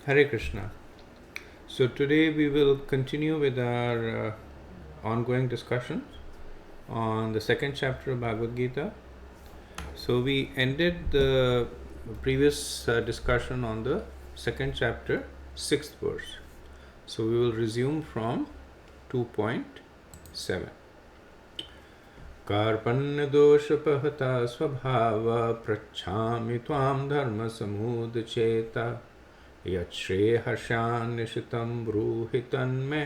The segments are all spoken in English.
Hare Krishna. So today we will continue with our ongoing discussion on the second chapter of Bhagavad-gita. So we ended the previous discussion on the second chapter, sixth verse. So we will resume from 2.7. कार्पण्य दोषपहता स्वभाव पृच्छामि त्वां धर्म समुदचेता यच्छ्रेयहर्षान्निशितं ब्रूहि तन्मे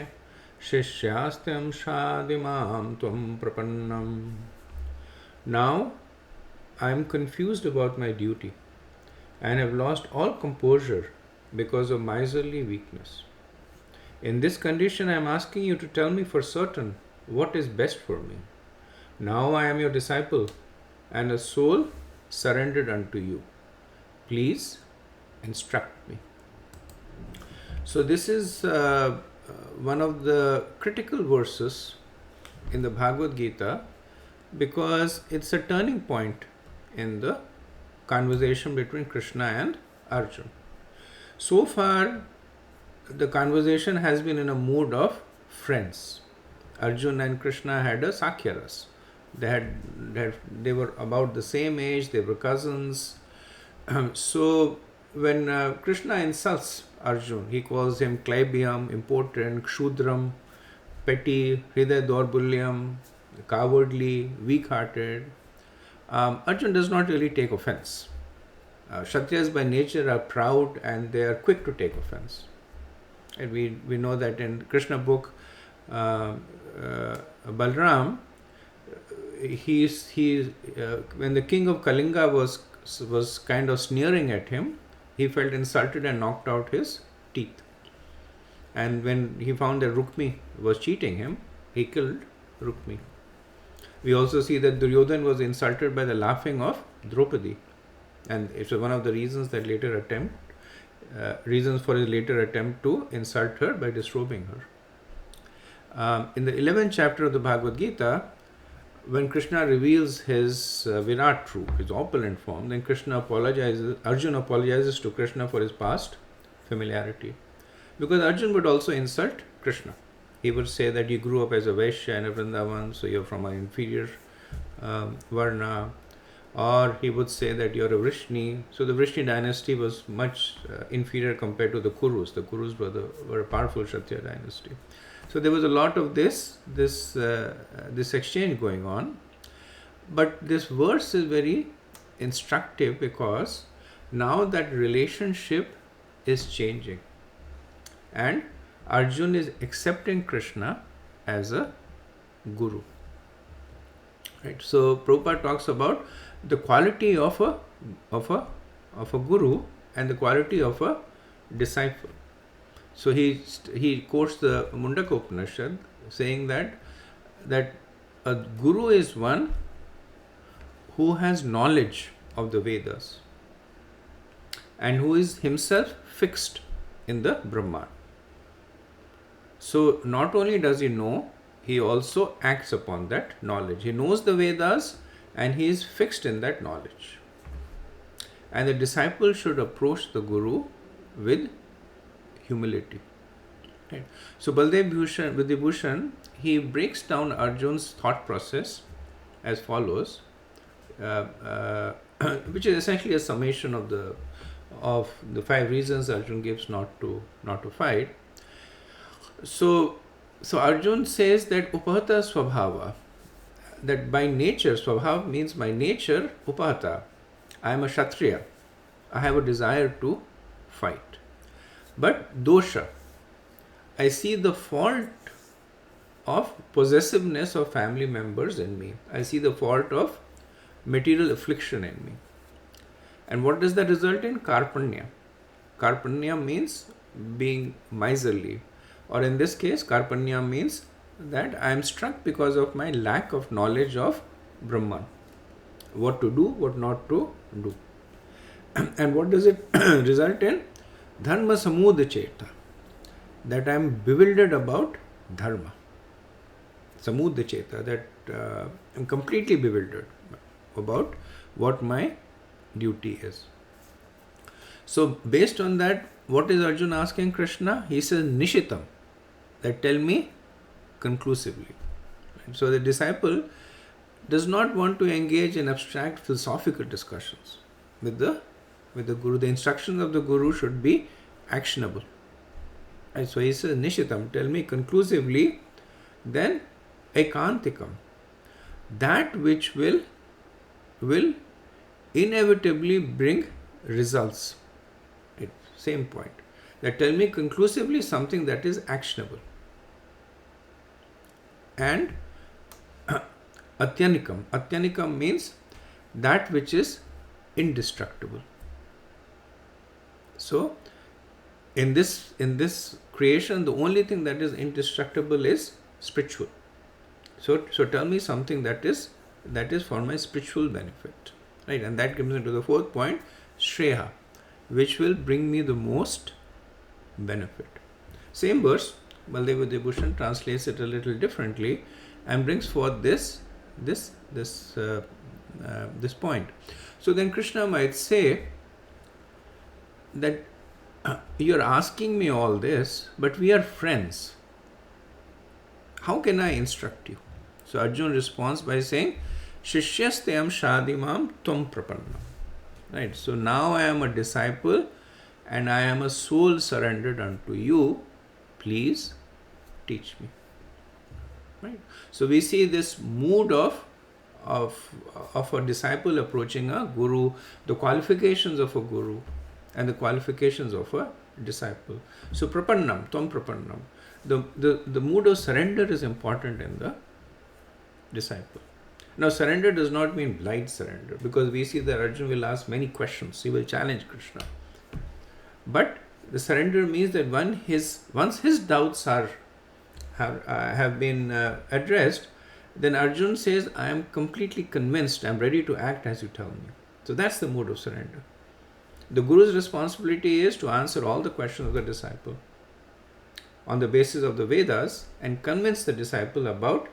शिष्यास्त्यं शादिमां त्वं प्रपन्नम्. Now I am confused about my duty and have lost all composure because of miserly weakness. In this condition I am asking you to tell me for certain what is best for me. Now I am your disciple and a soul surrendered unto you. Please instruct me. So this is one of the critical verses in the Bhagavad-gita because it's a turning point in the conversation between Krishna and Arjun. So far, the conversation has been in a mood of friends. Arjun and Krishna had a Sakhya ras. They were about the same age, they were cousins. So when Krishna insults Arjun, he calls him Klaibyam, important, Kshudram, petty, Hriday Dorbulyam, cowardly, weak-hearted. Arjun does not really take offense. Kshatriyas by nature are proud and they are quick to take offense. And we know that in Krishna book, Balram, when the king of Kalinga was kind of sneering at him, he felt insulted and knocked out his teeth. And when he found that Rukmi was cheating him, he killed Rukmi. We also see that Duryodhan was insulted by the laughing of Draupadi, and it's one of the reasons for his later attempt to insult her by disrobing her. In the 11th chapter of the Bhagavad-gita, when Krishna reveals his Virat Roop, his opulent form, then Arjun apologizes to Krishna for his past familiarity. Because Arjun would also insult Krishna. He would say that you grew up as a Vaishya in a Vrindavan, so you're from an inferior Varna. Or he would say that you're a Vrishni. So the Vrishni dynasty was much inferior compared to the Kurus. The Kurus were a powerful Kshatriya dynasty. So there was a lot of this exchange going on. But this verse is very instructive because now that relationship is changing. And Arjun is accepting Krishna as a guru. Right? So Prabhupada talks about the quality of a guru and the quality of a disciple. So he quotes the Mundaka Upanishad saying that a guru is one who has knowledge of the Vedas and who is himself fixed in the Brahman. So not only does he know, he also acts upon that knowledge. He knows the Vedas and he is fixed in that knowledge. And the disciple should approach the guru with humility. Right? So Baldev Bhushan, he breaks down Arjun's thought process as follows, which is essentially a summation of the 5 reasons Arjun gives not to fight. So Arjun says that upahata swabhava, that by nature, swabhava means by nature, upahata, I am a Kshatriya, I have a desire to fight. But dosha, I see the fault of possessiveness of family members in me. I see the fault of material affliction in me. And what does that result in? Karpanya. Karpanya means being miserly. Or in this case, Karpanya means that I am struck because of my lack of knowledge of Brahman. What to do, what not to do. And what does it result in? Dharma samudacheta. That I am bewildered about dharma. Samudacheta. That I am completely bewildered about what my duty is. So based on that, what is Arjun asking Krishna? He says Nishitam, that tell me conclusively. So the disciple does not want to engage in abstract philosophical discussions with the Guru. The instructions of the Guru should be actionable. Right? So he says Nishitam, tell me conclusively, then Ekantikam, that which will inevitably bring results. Right? Same point. That tell me conclusively something that is actionable. And Atyanikam. Atyanikam means that which is indestructible. So in this creation, the only thing that is indestructible is spiritual. So tell me something that is for my spiritual benefit, right? And that comes into the fourth point, Shreya, which will bring me the most benefit. Same verse, Baldev Debushan translates it a little differently and brings forth this point. So then Krishna might say that you're asking me all this, but we are friends. How can I instruct you? So Arjun responds by saying, Shishyastayam shadimam tvam prapannam. Right. So now I am a disciple and I am a soul surrendered unto you. Please teach me. Right. So we see this mood of a disciple approaching a guru, the qualifications of a guru and the qualifications of a disciple. So prapannam, tvam prapannam. The mood of surrender is important in the disciple. Now surrender does not mean blind surrender, because we see that Arjun will ask many questions. He will challenge Krishna. But the surrender means that once his doubts have been addressed, then Arjun says, I am completely convinced, I am ready to act as you tell me. So that's the mood of surrender. The Guru's responsibility is to answer all the questions of the disciple on the basis of the Vedas and convince the disciple about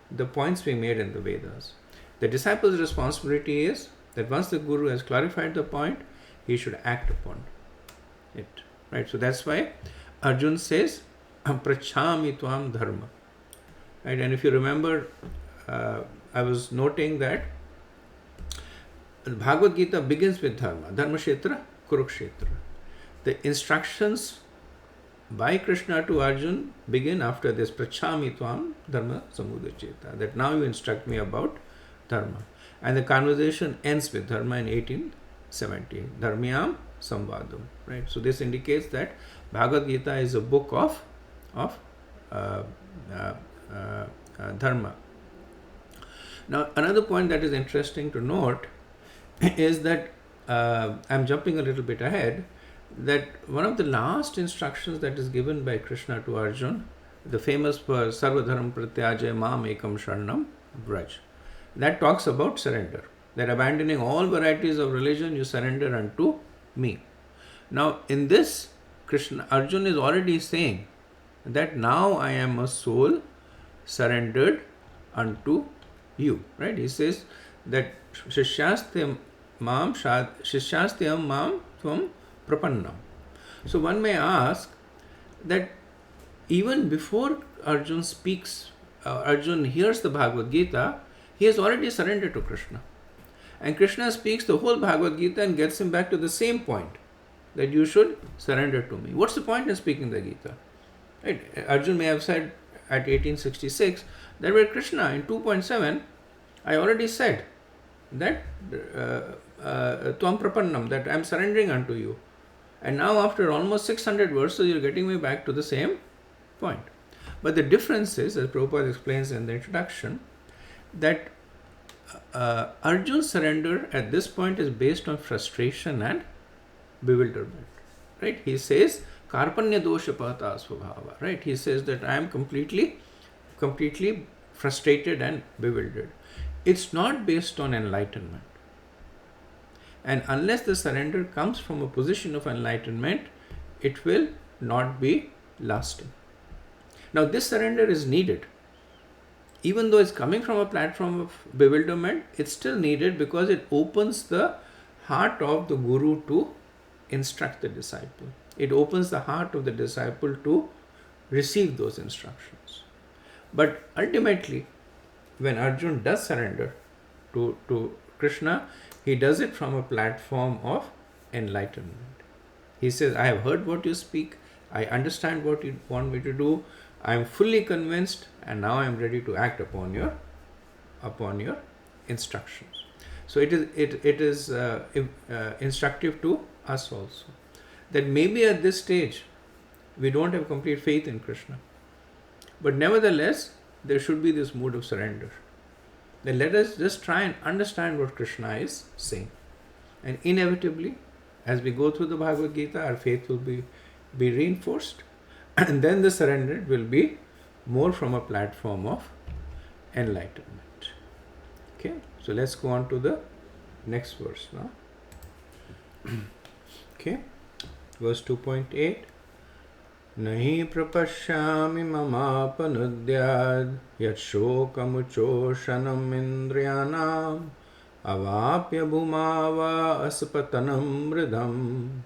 the points we made in the Vedas. The disciple's responsibility is that once the Guru has clarified the point, he should act upon it. Right? So that's why Arjun says, Prachami tvam dharma. Right? And if you remember, I was noting that the Bhagavad-gita begins with dharma. Dharma kshetra, kurukshetra. The instructions by Krishna to Arjun begin after this Prachami tvam dharma samudacheta. That now you instruct me about dharma. And the conversation ends with dharma in 1870. Dharmyam samvadam. Right? So this indicates that Bhagavad-gita is a book of dharma. Now another point that is interesting to note is that I'm jumping a little bit ahead, that one of the last instructions that is given by Krishna to Arjun, the famous verse Sarvadharam Pratyajaya Mam Ekam Sharanam Braj, that talks about surrender, that abandoning all varieties of religion you surrender unto me. Now in this, Arjun is already saying that now I am a soul surrendered unto you. Right? He says that Shishyastayam mam tvam prapannam. So one may ask that even before Arjun speaks, Arjun hears the Bhagavad-gita, he has already surrendered to Krishna. And Krishna speaks the whole Bhagavad-gita and gets him back to the same point, that you should surrender to me. What's the point in speaking the Gita? Right? Arjun may have said at 1866 that where Krishna in 2.7, I already said that tvam prapannam, that I am surrendering unto you. And now after almost 600 verses, you're getting me back to the same point. But the difference is, as Prabhupada explains in the introduction, that Arjun's surrender at this point is based on frustration and bewilderment. Right? He says, Karpanya dosha pahata svabhava. Right? He says that I am completely frustrated and bewildered. It's not based on enlightenment. And unless the surrender comes from a position of enlightenment, it will not be lasting. Now this surrender is needed. Even though it's coming from a platform of bewilderment, it's still needed because it opens the heart of the Guru to instruct the disciple. It opens the heart of the disciple to receive those instructions. But ultimately, when Arjun does surrender to Krishna, he does it from a platform of enlightenment. He says, I have heard what you speak, I understand what you want me to do, I am fully convinced, and now I am ready to act upon your instructions. So it is instructive to us also, that maybe at this stage we don't have complete faith in Krishna, but nevertheless there should be this mood of surrender. Then let us just try and understand what Krishna is saying, and inevitably, as we go through the Bhagavad-gita, our faith will be reinforced, and then the surrender will be more from a platform of enlightenment. Okay, so let's go on to the next verse now. Okay, verse 2.8. Nahi prapashyami mamapanudyad yat shokamuchoshanam indriyanam avapya bhumava aspatanam mridam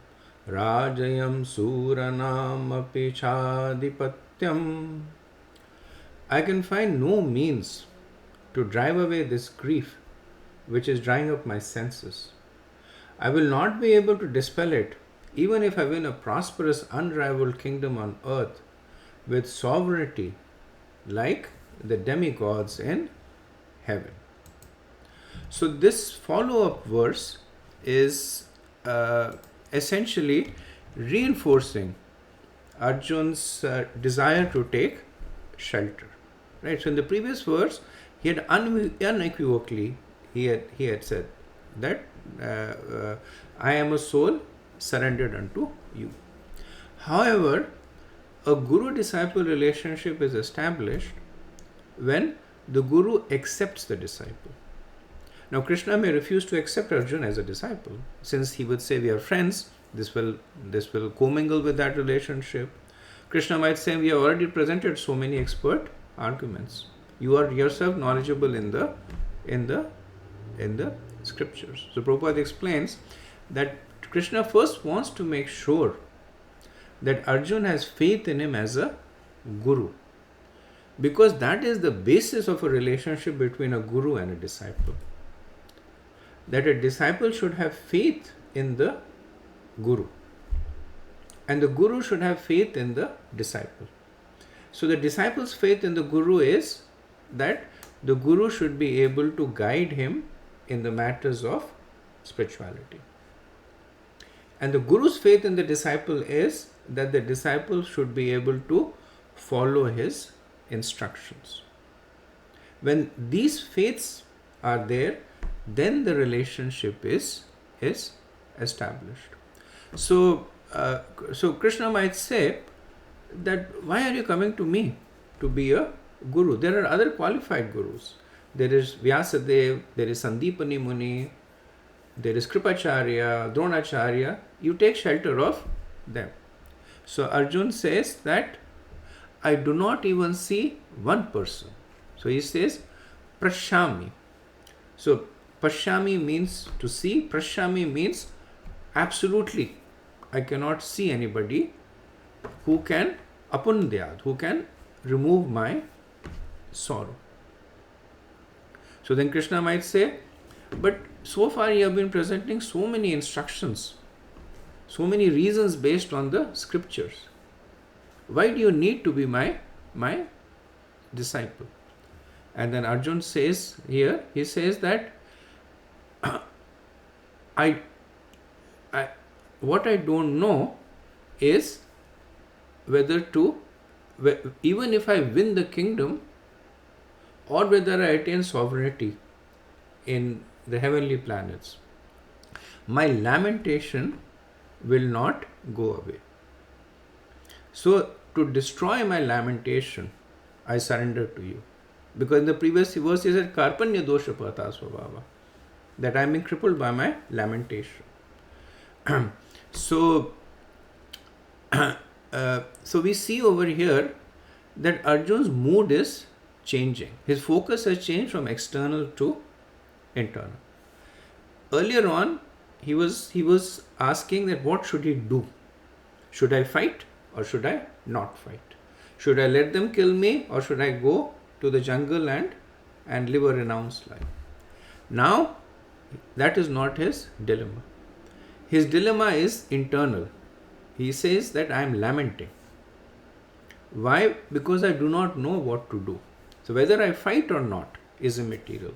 rajayam suranam apichadipatyam. I can find no means to drive away this grief which is drying up my senses. I will not be able to dispel it even if I win a prosperous, unrivaled kingdom on earth with sovereignty like the demigods in heaven. So this follow-up verse is essentially reinforcing Arjun's desire to take shelter. Right. So in the previous verse, he had unequivocally he had said that I am a soul surrendered unto you. However, a guru-disciple relationship is established when the guru accepts the disciple. Now, Krishna may refuse to accept Arjun as a disciple, since he would say we are friends. This will commingle with that relationship. Krishna might say, we have already presented so many expert arguments. You are yourself knowledgeable in the scriptures. So Prabhupada explains that Krishna first wants to make sure that Arjun has faith in him as a guru, because that is the basis of a relationship between a guru and a disciple. That a disciple should have faith in the guru, and the guru should have faith in the disciple. So the disciple's faith in the guru is that the guru should be able to guide him in the matters of spirituality. And the guru's faith in the disciple is that the disciple should be able to follow his instructions. When these faiths are there, then the relationship is established. So Krishna might say that, why are you coming to me to be a guru? There are other qualified gurus. There is Vyasadev, there is Sandipani Muni, there is Kripacharya, Dronacharya. You take shelter of them. So Arjun says that I do not even see one person. So he says Prashyami. So Pashyami means to see, Prashyami means absolutely I cannot see anybody who can apundyad, who can remove my sorrow. So then Krishna might say, but so far you have been presenting so many instructions, so many reasons based on the scriptures. Why do you need to be my disciple? And then Arjun says here, he says that what I don't know is whether even if I win the kingdom, or whether I attain sovereignty in the heavenly planets, my lamentation will not go away. So to destroy my lamentation, I surrender to you. Because in the previous verse he said, Karpanya dosha pata svabhava, that I am being crippled by my lamentation. So we see over here that Arjun's mood is changing. His focus has changed from external to internal. Earlier on, he was asking that what should he do? Should I fight or should I not fight? Should I let them kill me or should I go to the jungle and live a renounced life? Now, that is not his dilemma. His dilemma is internal. He says that I am lamenting. Why? Because I do not know what to do. So whether I fight or not is immaterial.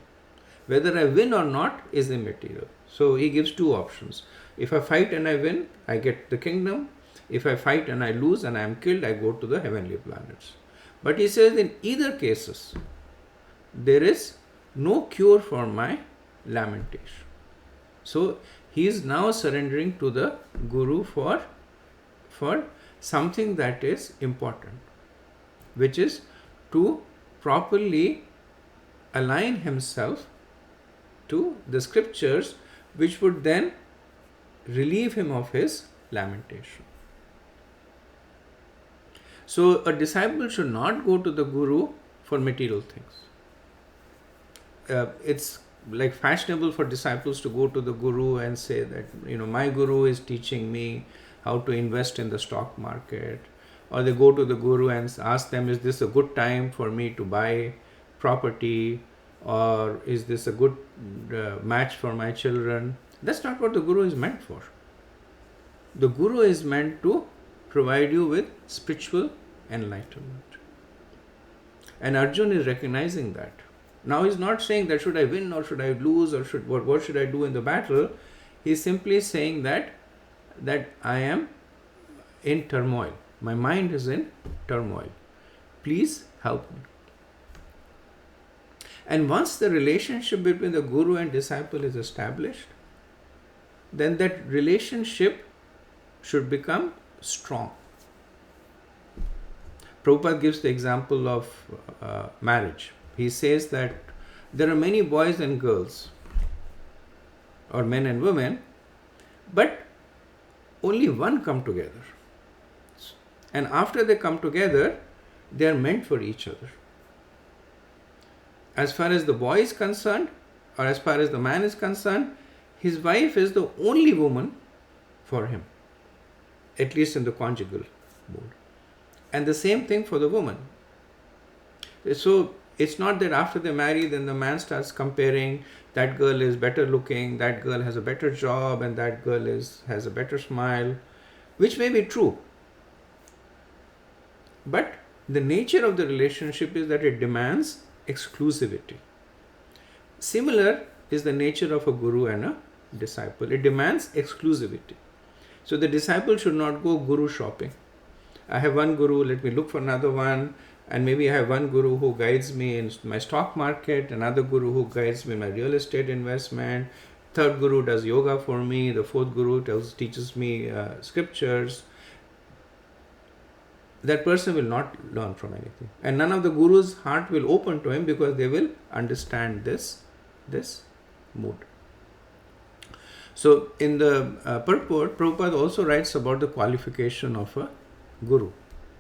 Whether I win or not is immaterial. So he gives two options. If I fight and I win, I get the kingdom. If I fight and I lose and I am killed, I go to the heavenly planets. But he says in either cases, there is no cure for my lamentation. So he is now surrendering to the Guru for something that is important, which is to properly align himself to the scriptures, which would then relieve him of his lamentation. So a disciple should not go to the Guru for material things. It's like fashionable for disciples to go to the Guru and say that, my Guru is teaching me how to invest in the stock market. Or they go to the Guru and ask them, is this a good time for me to buy property? Or is this a good match for my children? That's not what the Guru is meant for. The Guru is meant to provide you with spiritual enlightenment. And Arjun is recognizing that. Now he's not saying that should I win or should I lose or what should I do in the battle. He's simply saying that I am in turmoil. My mind is in turmoil. Please help me. And once the relationship between the Guru and disciple is established, then that relationship should become strong. Prabhupada gives the example of marriage. He says that there are many boys and girls, or men and women, but only one come together. And after they come together, they are meant for each other. As far as the boy is concerned, or as far as the man is concerned, his wife is the only woman for him, at least in the conjugal mode. And the same thing for the woman. So it's not that after they marry, then the man starts comparing, that girl is better looking, that girl has a better job, and that girl has a better smile, which may be true. But the nature of the relationship is that it demands exclusivity. Similar is the nature of a guru and a disciple. It demands exclusivity. So the disciple should not go guru shopping. I have one guru, let me look for another one. And maybe I have one guru who guides me in my stock market, another guru who guides me in my real estate investment, third guru does yoga for me, the fourth guru teaches me scriptures. That person will not learn from anything. And none of the guru's heart will open to him because they will understand this mood. So in the purport, Prabhupada also writes about the qualification of a guru.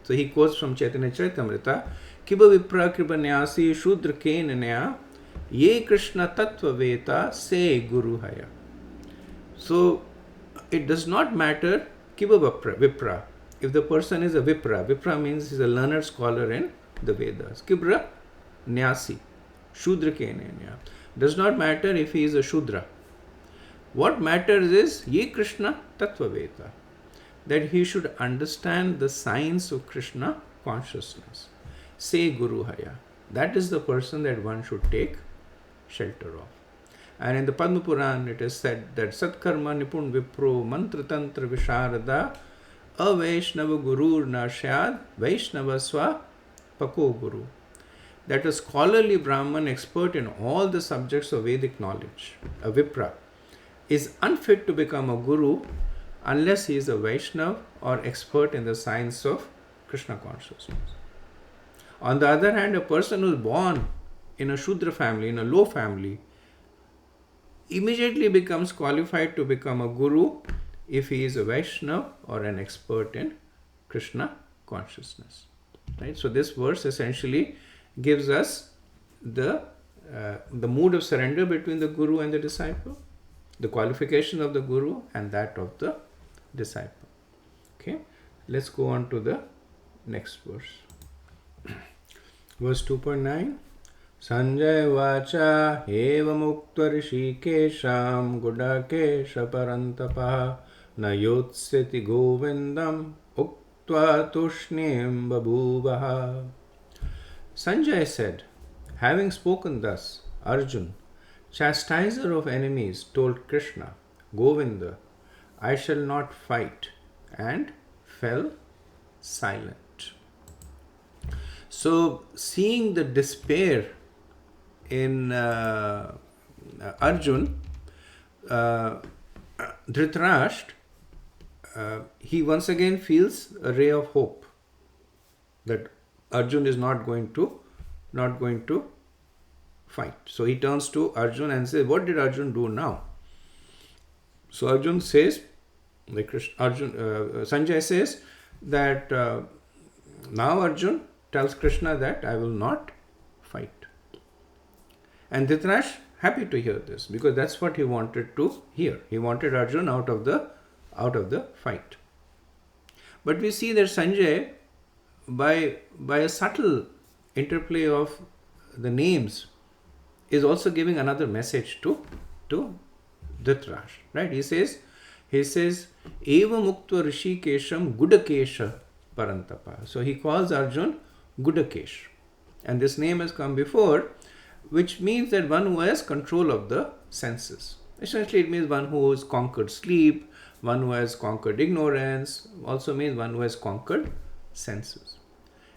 So he quotes from Chaitanya Charitamrita, Kiba Vipra Kripanyasi Shudra Kenanya Ye Krishna Tattva Veta Se Guru Haya. So it does not matter Kiba Vipra. If the person is a Vipra means he's a learned scholar in the Vedas. Kibra Nyasi Shudra Kenanya. Does not matter if he is a Shudra. What matters is Ye Krishna Tattva Veta. That he should understand the science of Krishna consciousness. Say Guru Haya. That is the person that one should take shelter of. And in the Padma Puran it is said that Satkarma Nipun Vipro Mantra Tantra Visharada Avaishnava Guru Nashad Vaishnava Swa Pako Guru. That a scholarly Brahman expert in all the subjects of Vedic knowledge, a Vipra, is unfit to become a Guru unless he is a Vaishnava or expert in the science of Krishna consciousness. On the other hand, a person who is born in a Shudra family, in a low family, immediately becomes qualified to become a Guru if he is a Vaishnava or an expert in Krishna consciousness. Right? So this verse essentially gives us the mood of surrender between the Guru and the disciple. The qualification of the Guru and that of the disciple. Okay, let's go on to the next verse. Verse 2.9. Sanjay vacha eva mukta rishikesham gudakesha parantapa na yotseti govindam uktva tushnim babhuvaha. Sanjay said, having spoken thus, Arjun, chastiser of enemies, told Krishna, Govinda, I shall not fight, and fell silent. So, seeing the despair in Arjun, Dhritarashtra, he once again feels a ray of hope that Arjun is not going to fight. So he turns to Arjun and says, what did Arjun do now? So Arjun says, Sanjay says that now Arjun tells Krishna that I will not fight. And Dhritarashtra happy to hear this because that's what he wanted to hear. He wanted Arjun out of the fight. But we see that Sanjay, by a subtle interplay of the names, is also giving another message to Dhritarashtra. Right? He says, Eva Muktva Rishikesham Gudakesha Parantapa. So he calls Arjun Gudakesh. And this name has come before, which means that one who has control of the senses. Essentially, it means one who has conquered sleep, one who has conquered ignorance, also means one who has conquered senses.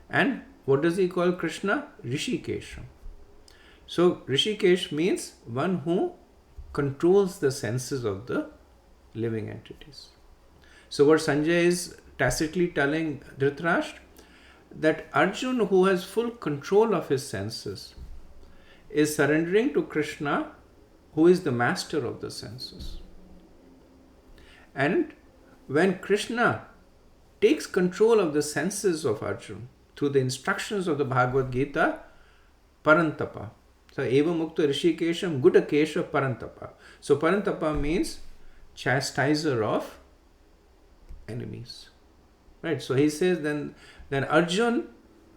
And what does he call Krishna? Rishikesham. So Rishikesh means one who controls the senses of the living entities. So what Sanjay is tacitly telling Dhritarashtra, that Arjun, who has full control of his senses, is surrendering to Krishna, who is the master of the senses. And when Krishna takes control of the senses of Arjun through the instructions of the Bhagavad-gita, Parantapa. So, Eva Mukta Rishikesham Gudakesha Parantapa. So, Parantapa means chastiser of enemies. Right? So, he says then Arjun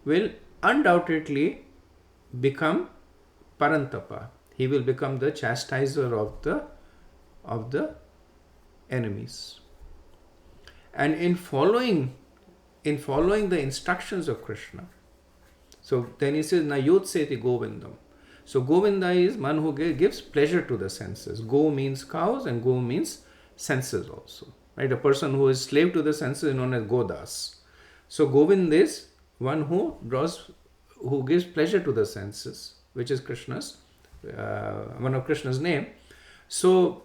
will undoubtedly become Parantapa. He will become the chastiser of the enemies. And in following the instructions of Krishna, so then he says, Nayotseti Govindam. So Govinda is one who gives pleasure to the senses. Go means cows and go means senses also. Right? A person who is slave to the senses is known as Godas. So Govind is one who gives pleasure to the senses, which is Krishna's, one of Krishna's name. So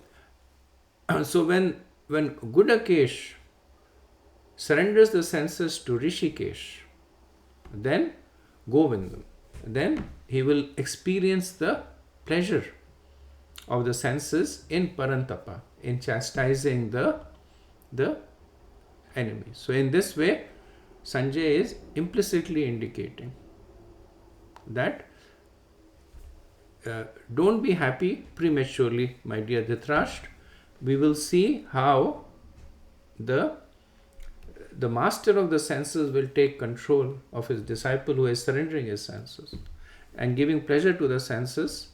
when Gudakesh surrenders the senses to Rishikesh, then Govindam, then he will experience the pleasure of the senses in Parantapa, in chastising the enemy. So in this way, Sanjay is implicitly indicating that don't be happy prematurely, my dear Dhritarashtra. We will see how the master of the senses will take control of his disciple who is surrendering his senses and giving pleasure to the senses.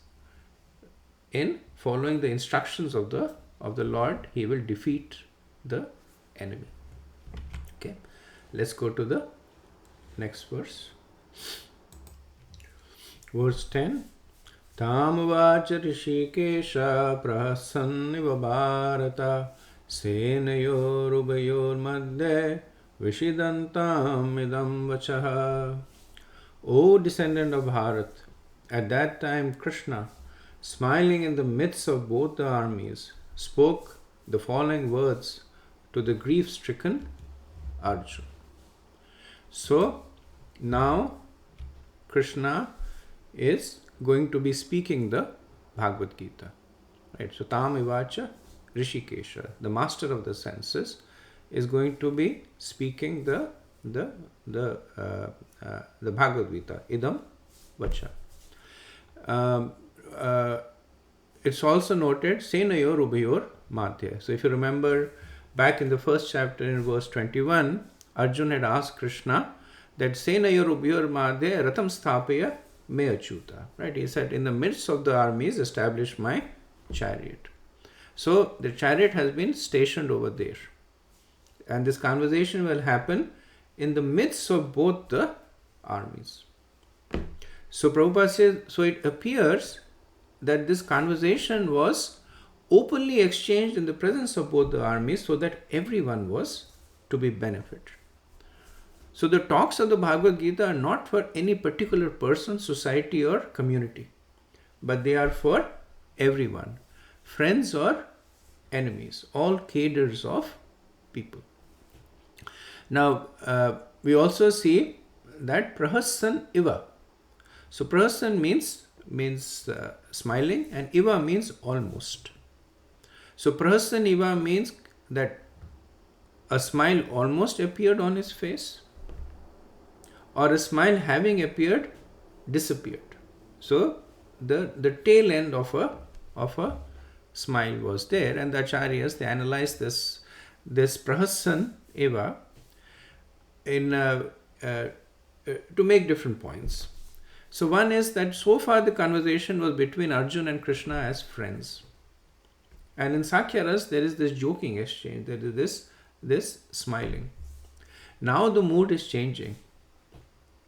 In following the instructions of the Lord, he will defeat the enemy. Okay, let's go to the next verse. Verse 10. Tamavacha Rishikesha prahasanniva bharata senayorubayor madhye vishidantam idam vachaha. O descendant of Bharat, at that time Krishna, smiling in the midst of both the armies, spoke the following words to the grief-stricken Arjun. So now Krishna is going to be speaking the Bhagavad-gita. Right? So Tam Ivacha Rishikesha, the master of the senses, is going to be speaking the Bhagavad-gita, Idam Vacha. it's also noted, Senayor Ubayor Madhya. So if you remember back in the first chapter in verse 21, Arjun had asked Krishna that Senayor Ubayor Madhya Ratam Sthapaya Me Achyuta. Right? He said, in the midst of the armies, establish my chariot. So the chariot has been stationed over there. And this conversation will happen in the midst of both the armies. So Prabhupada says, so it appears that this conversation was openly exchanged in the presence of both the armies so that everyone was to be benefited. So the talks of the Bhagavad-gita are not for any particular person, society or community, but they are for everyone, friends or enemies, all cadres of people. Now, we also see that Prahassan Iva. So Prahassan means smiling, and Iva means almost. So Prahassan Iva means that a smile almost appeared on his face, or a smile having appeared disappeared. So the tail end of a smile was there, and the acharyas, they analyzed this Prahassan Eva to make different points. So one is that so far the conversation was between Arjun and Krishna as friends. And in Sakyaras, there is this joking exchange, there is this smiling. Now the mood is changing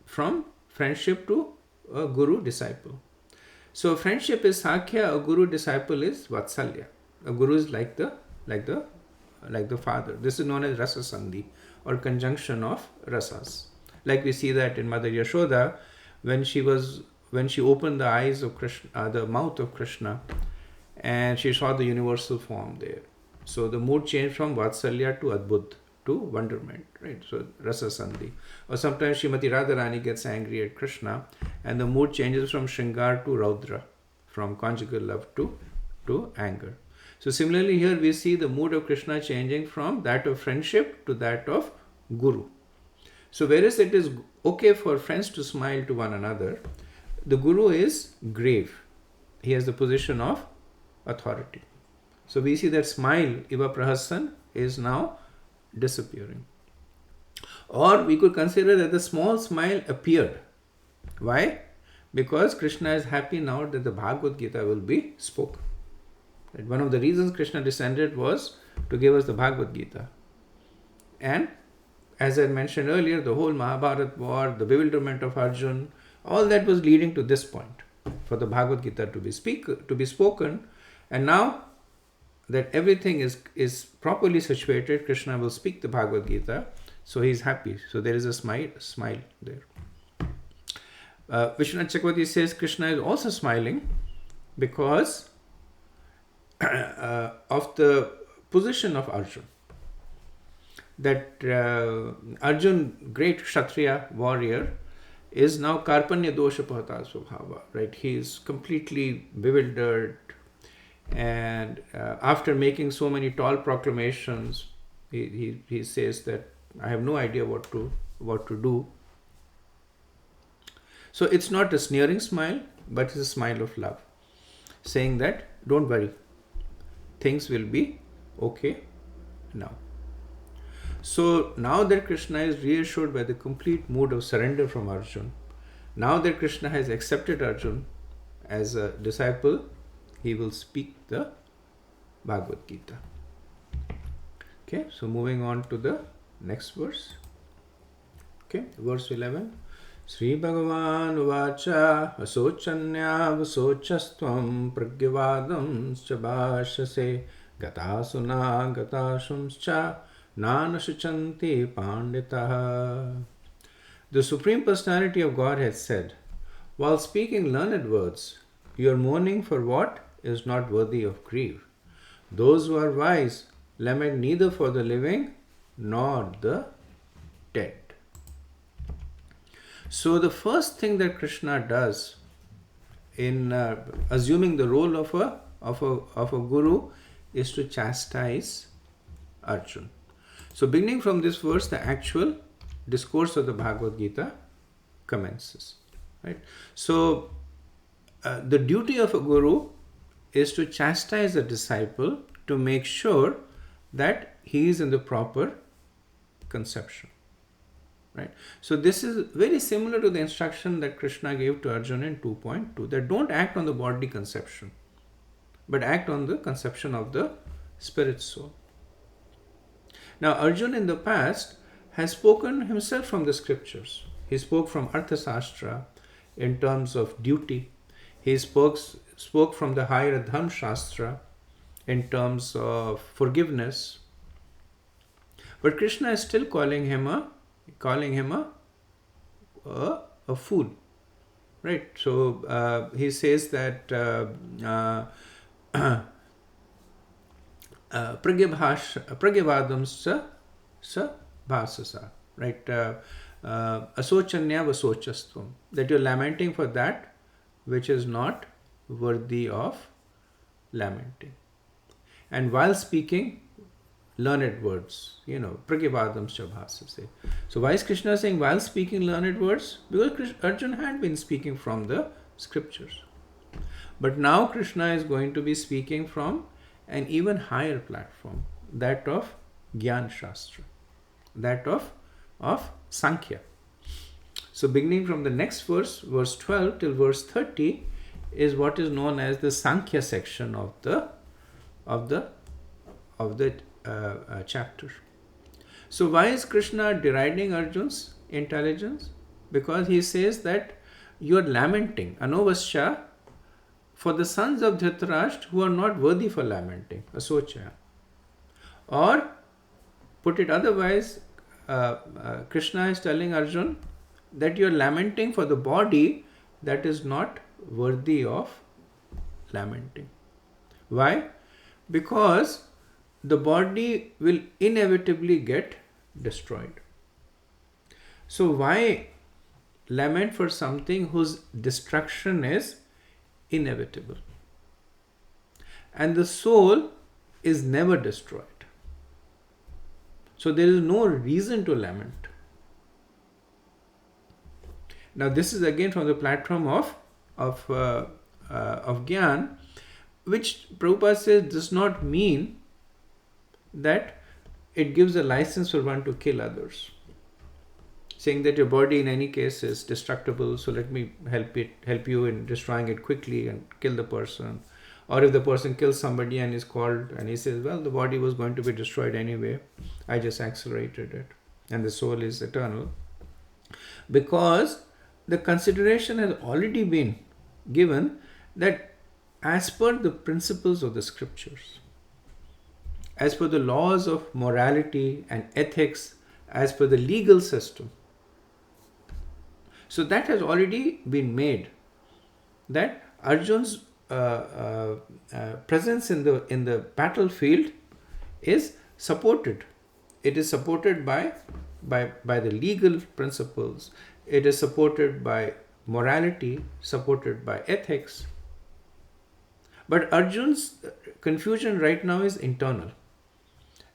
from friendship to a guru-disciple. So friendship is Sakya, a guru-disciple is Vatsalya. A guru is like the father. This is known as Rasa Sandhi, or conjunction of rasas. Like we see that in Mother Yashoda, when she opened the eyes of Krishna, the mouth of Krishna, and she saw the universal form there. So the mood changed from Vatsalya to Adbhut, to wonderment, right? So Rasa Sandhi. Or sometimes Srimati Radharani gets angry at Krishna, and the mood changes from Shringar to Raudra, from conjugal love to anger. So similarly here we see the mood of Krishna changing from that of friendship to that of guru. So whereas it is okay for friends to smile to one another, the guru is grave. He has the position of authority. So we see that smile, Iva Prahassan, is now disappearing. Or we could consider that the small smile appeared. Why? Because Krishna is happy now that the Bhagavad-gita will be spoken. One of the reasons Krishna descended was to give us the Bhagavad-gita. And as I mentioned earlier, the whole Mahabharat war, the bewilderment of Arjun, all that was leading to this point, for the Bhagavad-gita to be spoken. And now that everything is properly situated, Krishna will speak the Bhagavad-gita, so he is happy. So there is a smile there. Vishwanath Chakravarti says Krishna is also smiling because of the position of Arjun. That Arjun, great Kshatriya warrior, is now Karpanya Dosha Pahata Svabhava, right? He is completely bewildered, and after making so many tall proclamations, he says that I have no idea what to do. So it's not a sneering smile, but it's a smile of love, saying that don't worry, things will be okay now. So now that Krishna is reassured by the complete mood of surrender from Arjun, now that Krishna has accepted Arjun as a disciple, he will speak the Bhagavad-gita. Okay, so moving on to the next verse. Okay, verse 11. Sri Bhagavan Vacha Asochanya Vasochastvam Pragyavadam Chabhashase Gatasuna Gatashumscha Nanashuchanti Panditaha. The Supreme Personality of God has said, while speaking learned words, you are mourning for what is not worthy of grief. Those who are wise lament neither for the living nor the dead. So the first thing that Krishna does in assuming the role of a guru is to chastise Arjun. So beginning from this verse, the actual discourse of the Bhagavad-gita commences. Right? So the duty of a guru is to chastise the disciple to make sure that he is in the proper conception. Right? So this is very similar to the instruction that Krishna gave to Arjun in 2.2, that don't act on the bodily conception, but act on the conception of the spirit soul. Now Arjun in the past has spoken himself from the scriptures. He spoke from Artha Shastra in terms of duty. He spoke from the higher Dharma Shastra in terms of forgiveness. But Krishna is still calling him a fool, right? So he says that pragyavadam sa bhasasa, right? Asochanya vasochastvam, that you're lamenting for that which is not worthy of lamenting. And while speaking learned words, pragyavadam sa bhasase. So why is Krishna saying while speaking learned words? Because Arjun had been speaking from the scriptures. But now Krishna is going to be speaking from an even higher platform, that of Gyan Shastra, that of Sankhya. So beginning from the next verse 12 till verse 30, is what is known as the Sankhya section of the chapter. So why is Krishna deriding Arjun's intelligence? Because he says that you are lamenting, anovasya, for the sons of Dhritarashtra who are not worthy for lamenting, asochaya. Or, put it otherwise, Krishna is telling Arjun that you are lamenting for the body that is not worthy of lamenting. Why? Because the body will inevitably get destroyed. So why lament for something whose destruction is inevitable? And the soul is never destroyed. So there is no reason to lament. Now this is again from the platform of Gyan, which Prabhupada says does not mean that it gives a license for one to kill others. Saying that your body in any case is destructible, so let me help you in destroying it quickly and kill the person. Or if the person kills somebody and is called and he says, well, the body was going to be destroyed anyway, I just accelerated it, and the soul is eternal. Because the consideration has already been given that as per the principles of the scriptures, as per the laws of morality and ethics, as per the legal system, so that has already been made, that Arjun's presence in the battlefield is supported. It is supported by the legal principles. It is supported by morality, supported by ethics. But Arjun's confusion right now is internal.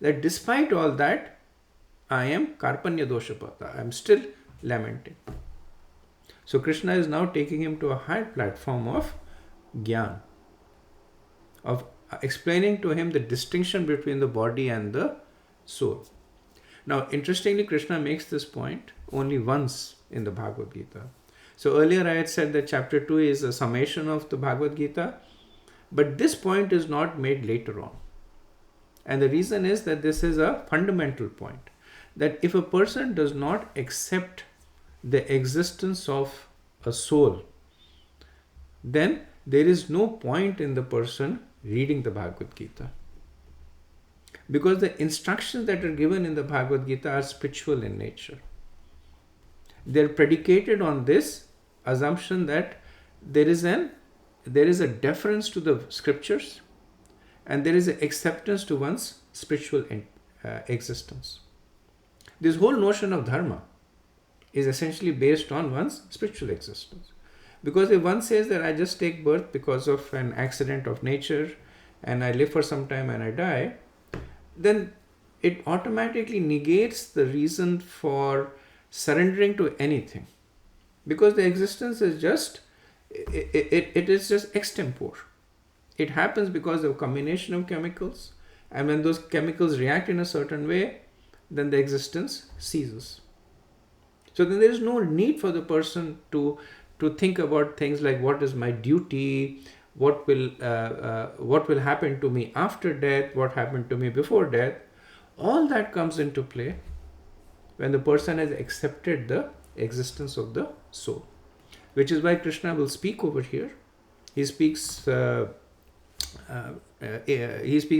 That despite all that, I am karpanya doshapata. I am still lamenting. So Krishna is now taking him to a higher platform of Gyan, of explaining to him the distinction between the body and the soul. Now, interestingly, Krishna makes this point only once in the Bhagavad-gita. So earlier I had said that chapter 2 is a summation of the Bhagavad-gita, but this point is not made later on. And the reason is that this is a fundamental point, that if a person does not accept the existence of a soul, then there is no point in the person reading the Bhagavad-gita. Because the instructions that are given in the Bhagavad-gita are spiritual in nature. They are predicated on this assumption that there is a deference to the scriptures and there is an acceptance to one's spiritual existence. This whole notion of dharma is essentially based on one's spiritual existence. Because if one says that I just take birth because of an accident of nature and I live for some time and I die, then it automatically negates the reason for surrendering to anything. Because the existence is just, it is just extempore. It happens because of a combination of chemicals, and when those chemicals react in a certain way, then the existence ceases. So then there is no need for the person to think about things like what is my duty, what will happen to me after death, what happened to me before death. All that comes into play when the person has accepted the existence of the soul, which is why Krishna will speak over here. He speaks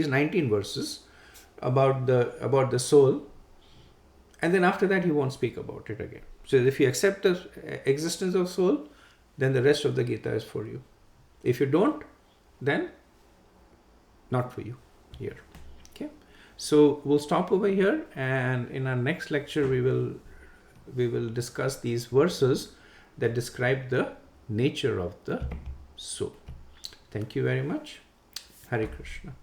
19 verses about the soul, and then after that he won't speak about it again. So if you accept the existence of soul, then the rest of the Gita is for you. If you don't, then not for you here. Okay, so we'll stop over here, and in our next lecture we will discuss these verses that describe the nature of the soul. Thank you very much. Hare Krishna.